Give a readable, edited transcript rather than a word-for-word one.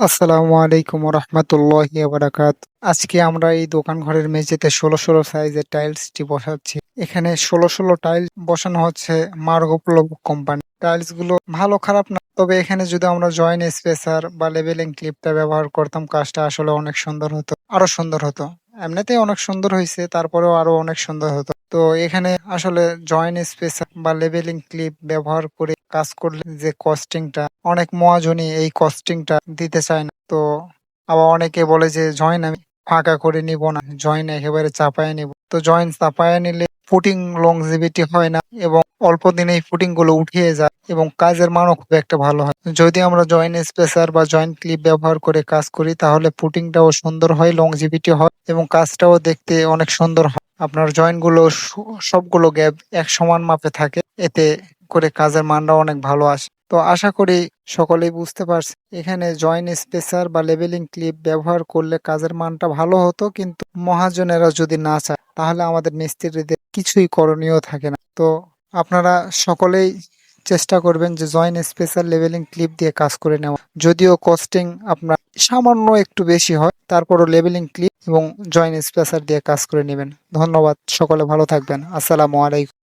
আসসালামু আলাইকুম রহমতুল্লাহি বারাকাত। আজকে আমরা এই দোকান ঘরের মেঝেতে ১৬ সাইজের টাইলসটি বসাচ্ছি। এখানে ১৬ টাইলস বসানো হচ্ছে মার্গোপ্লো কোম্পানি। টাইলস গুলো ভালো খারাপ না, তবে এখানে যদি আমরা জয়েন্ট স্পেসার বা লেভেলিং ক্লিপটা ব্যবহার করতাম, কাজটা আসলে অনেক সুন্দর হতো, আরো সুন্দর হতো। এমনিতেই অনেক সুন্দর হয়েছে, তারপরেও আরো অনেক সুন্দর হতো। তো এখানে আসলে জয়েন্ট স্পেসার বা লেভেলিং ক্লিপ ব্যবহার করে কাজ করলে যে কস্টিংটা, অনেক মহাজনই এই কস্টিংটা দিতে চায় না। তো আবার অনেকে বলে যে জয়েন আমি ফাঁকা করে নিব না, জয়েন একেবারে চাপায় নিব। তো জয়েন চাপায় নিলে ফুটিং লংজিভিটি হয় না এবং অল্প দিনেই ফুটিং গুলো উঠিয়ে যায় এবং কাজের মানও খুব একটা ভালো হয়। যদি আমরা জয়েন্ট স্পেসার বা জয়েন্ট ক্লিপ ব্যবহার করে কাজ করি, তাহলে ফুটিংটাও সুন্দর হয়, লংজিভিটি হয় এবং কাজটাও দেখতে অনেক সুন্দর হয়। আপনার জয়েন্ট গুলো সবগুলো গ্যাপ এক সমান মাপে থাকে, এতে করে কাজের মানটা অনেক ভালো আসে। তো আশা করি সকলেই বুঝতে পারছে। এখানে জয়েন্ট স্পেসার বা লেভেলিং ক্লিপ ব্যবহার করলে কাজের মানটা ভালো হতো, কিন্তু মহাজনেরা যদি না চায় তাহলে আমাদের মিস্ত্রিদের কিছুই করণীয় থাকে না। তো আপনারা সকলেই চেষ্টা করবেন যে জয়েন্ট স্পেসার লেভেলিং ক্লিপ দিয়ে কাজ করে নেওয়া। যদিও কস্টিং আপনার সামান্য একটু বেশি হয়, তারপরও লেভেলিং ক্লিপ এবং জয়েন্ট স্পেসার দিয়ে কাজ করে নেবেন। ধন্যবাদ, সকলে ভালো থাকবেন। আসসালামু আলাইকুম।